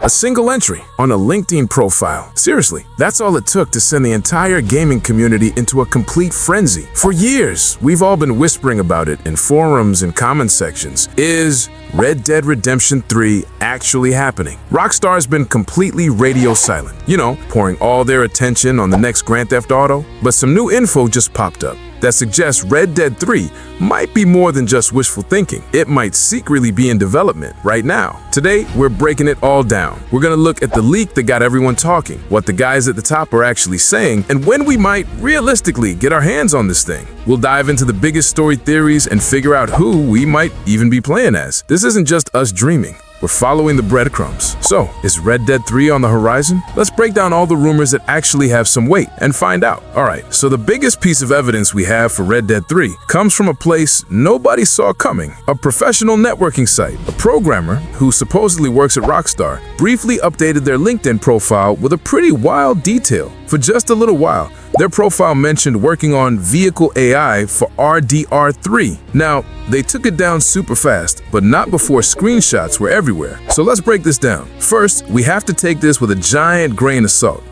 A single entry on a LinkedIn profile. Seriously, that's all it took to send the entire gaming community into a complete frenzy. For years, we've all been whispering about it in forums and comment sections. Is Red Dead Redemption 3 actually happening? Rockstar has been completely radio silent, pouring all their attention on the next Grand Theft Auto. But some new info just popped up that suggests Red Dead 3 might be more than just wishful thinking. It might secretly be in development right now. Today, we're breaking it all down. We're gonna look at the leak that got everyone talking, what the guys at the top are actually saying, and when we might realistically get our hands on this thing. We'll dive into the biggest story theories and figure out who we might even be playing as. This isn't just us dreaming. We're following the breadcrumbs. So, is Red Dead 3 on the horizon? Let's break down all the rumors that actually have some weight and find out. Alright, so the biggest piece of evidence we have for Red Dead 3 comes from a place nobody saw coming. A professional networking site. A programmer, who supposedly works at Rockstar, briefly updated their LinkedIn profile with a pretty wild detail. For just a little while, their profile mentioned working on vehicle AI for RDR3. Now, they took it down super fast, but not before screenshots were everywhere. So let's break this down. First, we have to take this with a giant grain of salt,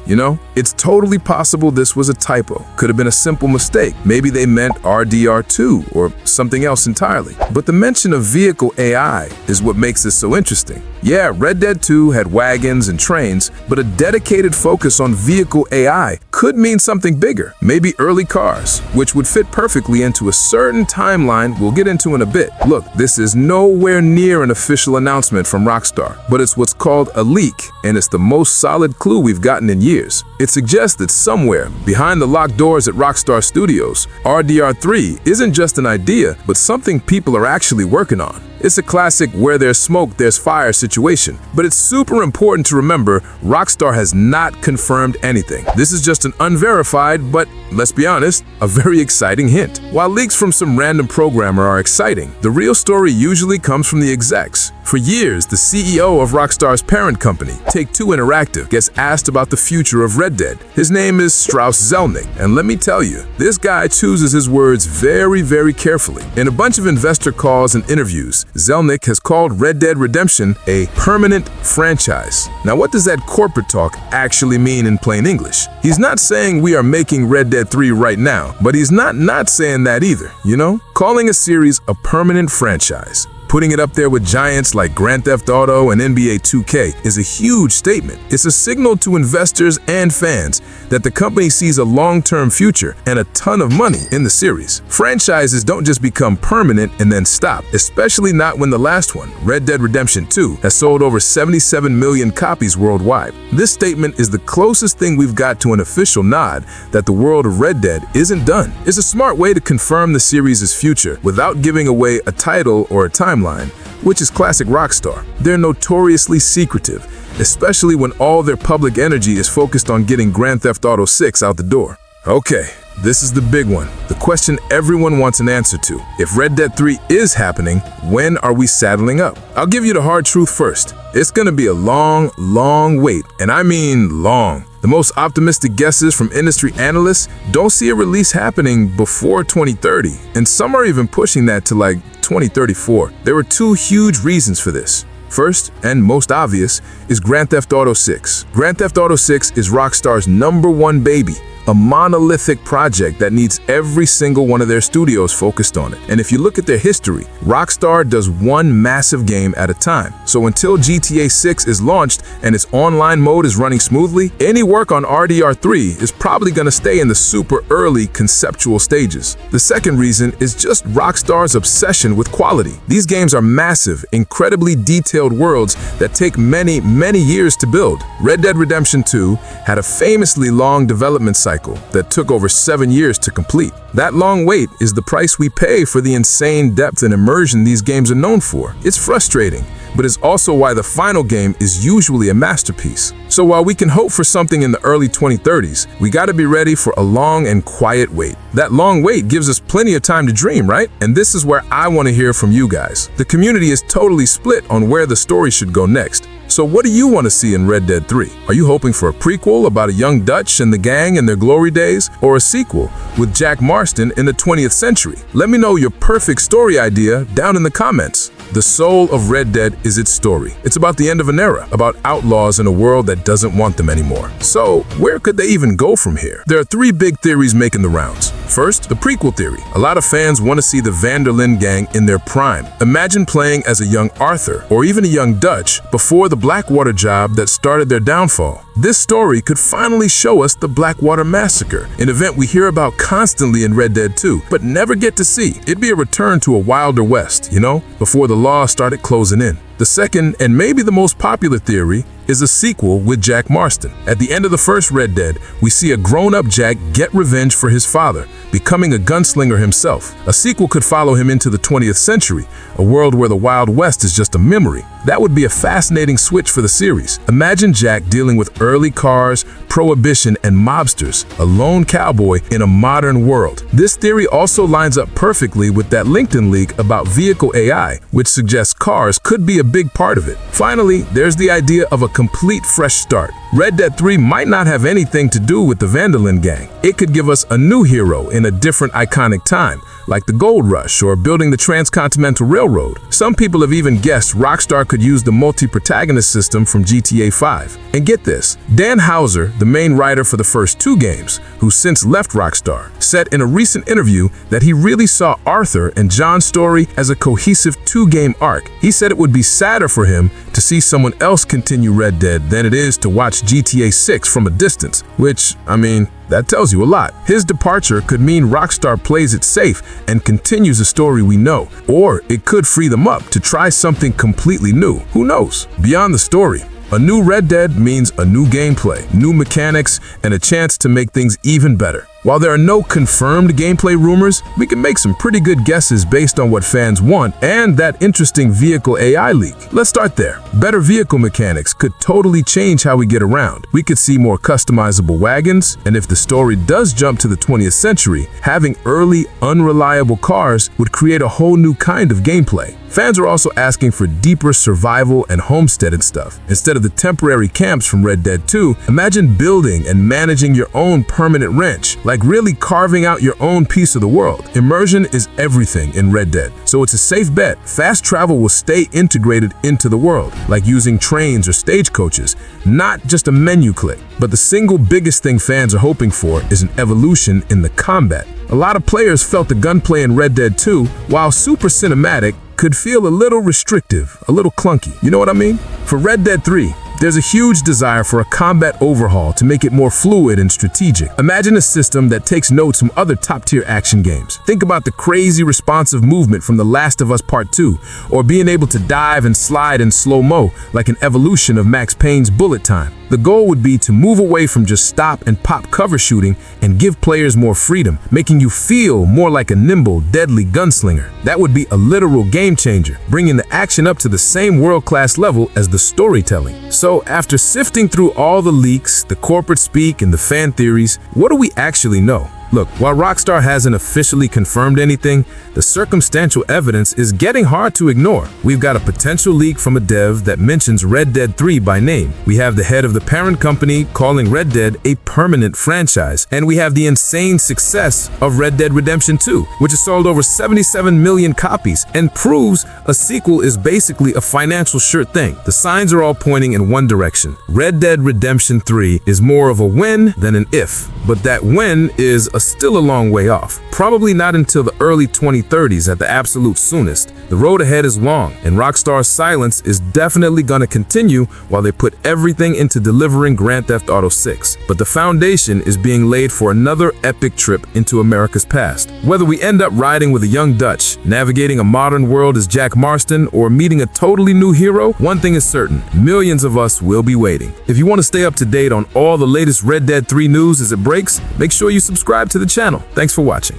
It's totally possible this was a typo. Could have been a simple mistake. Maybe they meant RDR2 or something else entirely. But the mention of vehicle AI is what makes this so interesting. Yeah, Red Dead 2 had wagons and trains, but a dedicated focus on vehicle AI could mean something bigger, maybe early cars, which would fit perfectly into a certain timeline we'll get into in a bit. Look, this is nowhere near an official announcement from Rockstar, but it's what's called a leak, and it's the most solid clue we've gotten in years. It suggests that somewhere behind the locked doors at Rockstar Studios, RDR3 isn't just an idea, but something people are actually working on. It's a classic where there's smoke, there's fire situation. But it's super important to remember Rockstar has not confirmed anything. This is just an unverified, but let's be honest, a very exciting hint. While leaks from some random programmer are exciting, the real story usually comes from the execs. For years, the CEO of Rockstar's parent company, Take-Two Interactive, gets asked about the future of Red Dead. His name is Strauss Zelnick, and let me tell you, this guy chooses his words very, very carefully. In a bunch of investor calls and interviews, Zelnick has called Red Dead Redemption a permanent franchise. Now, what does that corporate talk actually mean in plain English? He's not saying we are making Red Dead 3 right now, but he's not saying that either, Calling a series a permanent franchise, putting it up there with giants like Grand Theft Auto and NBA 2K is a huge statement. It's a signal to investors and fans that the company sees a long-term future and a ton of money in the series. Franchises don't just become permanent and then stop, especially not when the last one, Red Dead Redemption 2, has sold over 77 million copies worldwide. This statement is the closest thing we've got to an official nod that the world of Red Dead isn't done. It's a smart way to confirm the series' future without giving away a title or a timeline, which is classic Rockstar. They're notoriously secretive, especially when all their public energy is focused on getting Grand Theft Auto 6 out the door. Okay, this is the big one. The question everyone wants an answer to. If Red Dead 3 is happening, when are we saddling up? I'll give you the hard truth first. It's gonna be a long, long wait, and I mean long. The most optimistic guesses from industry analysts don't see a release happening before 2030, and some are even pushing that to like 2034. There are two huge reasons for this. First, and most obvious, is Grand Theft Auto 6. Grand Theft Auto 6 is Rockstar's #1 baby, a monolithic project that needs every single one of their studios focused on it. And if you look at their history, Rockstar does one massive game at a time. So until GTA 6 is launched and its online mode is running smoothly, any work on RDR3 is probably going to stay in the super early conceptual stages. The second reason is just Rockstar's obsession with quality. These games are massive, incredibly detailed worlds that take many, many years to build. Red Dead Redemption 2 had a famously long development cycle that took over 7 years to complete. That long wait is the price we pay for the insane depth and immersion these games are known for. It's frustrating, but it's also why the final game is usually a masterpiece. So while we can hope for something in the early 2030s, we gotta be ready for a long and quiet wait. That long wait gives us plenty of time to dream, right? And this is where I want to hear from you guys. The community is totally split on where the story should go next. So what do you want to see in Red Dead 3? Are you hoping for a prequel about a young Dutch and the gang in their glory days, or a sequel with Jack Marston Marston in the 20th century. Let me know your perfect story idea down in the comments. The soul of Red Dead is its story. It's about the end of an era, about outlaws in a world that doesn't want them anymore. So, where could they even go from here? There are three big theories making the rounds. First, the prequel theory. A lot of fans want to see the Van der Linde gang in their prime. Imagine playing as a young Arthur, or even a young Dutch, before the Blackwater job that started their downfall. This story could finally show us the Blackwater Massacre, an event we hear about constantly in Red Dead 2, but never get to see. It'd be a return to a wilder west, before the law started closing in. The second, and maybe the most popular theory, is a sequel with Jack Marston. At the end of the first Red Dead, we see a grown-up Jack get revenge for his father, becoming a gunslinger himself. A sequel could follow him into the 20th century, a world where the Wild West is just a memory. That would be a fascinating switch for the series. Imagine Jack dealing with early cars, Prohibition, and mobsters, a lone cowboy in a modern world. This theory also lines up perfectly with that LinkedIn leak about vehicle AI, which suggests cars could be a big part of it. Finally, there's the idea of a complete fresh start. Red Dead 3 might not have anything to do with the Van der Linde gang. It could give us a new hero in a different iconic time, like the Gold Rush or building the Transcontinental Railroad. Some people have even guessed Rockstar could use the multi-protagonist system from GTA 5. And get this, Dan Houser, the main writer for the first two games, who since left Rockstar, said in a recent interview that he really saw Arthur and John's story as a cohesive two-game arc. He said it would be sadder for him to see someone else continue Red Dead than it is to watch GTA 6 from a distance, which, that tells you a lot. His departure could mean Rockstar plays it safe and continues a story we know, or it could free them up to try something completely new. Who knows? Beyond the story, a new Red Dead means a new gameplay, new mechanics, and a chance to make things even better. While there are no confirmed gameplay rumors, we can make some pretty good guesses based on what fans want and that interesting vehicle AI leak. Let's start there. Better vehicle mechanics could totally change how we get around. We could see more customizable wagons, and if the story does jump to the 20th century, having early, unreliable cars would create a whole new kind of gameplay. Fans are also asking for deeper survival and homesteading stuff. Instead of the temporary camps from Red Dead 2, imagine building and managing your own permanent ranch, like really carving out your own piece of the world. Immersion is everything in Red Dead, so it's a safe bet. Fast travel will stay integrated into the world, like using trains or stagecoaches, not just a menu click. But the single biggest thing fans are hoping for is an evolution in the combat. A lot of players felt the gunplay in Red Dead 2, while super cinematic, could feel a little restrictive, a little clunky. You know what I mean? For Red Dead 3, there's a huge desire for a combat overhaul to make it more fluid and strategic. Imagine a system that takes notes from other top-tier action games. Think about the crazy responsive movement from The Last of Us Part 2, or being able to dive and slide in slow-mo like an evolution of Max Payne's bullet time. The goal would be to move away from just stop and pop cover shooting and give players more freedom, making you feel more like a nimble, deadly gunslinger. That would be a literal game changer, bringing the action up to the same world-class level as the storytelling. So after sifting through all the leaks, the corporate speak, and the fan theories, what do we actually know? Look, while Rockstar hasn't officially confirmed anything, the circumstantial evidence is getting hard to ignore. We've got a potential leak from a dev that mentions Red Dead 3 by name. We have the head of the parent company calling Red Dead a permanent franchise. And we have the insane success of Red Dead Redemption 2, which has sold over 77 million copies and proves a sequel is basically a financial sure thing. The signs are all pointing in one direction. Red Dead Redemption 3 is more of a when than an if, but that when is still a long way off. Probably not until the early 2030s at the absolute soonest. The road ahead is long, and Rockstar's silence is definitely going to continue while they put everything into delivering Grand Theft Auto 6. But the foundation is being laid for another epic trip into America's past. Whether we end up riding with a young Dutch, navigating a modern world as Jack Marston, or meeting a totally new hero, one thing is certain: millions of us will be waiting. If you want to stay up to date on all the latest Red Dead 3 news as it breaks, make sure you subscribe to the channel. Thanks for watching.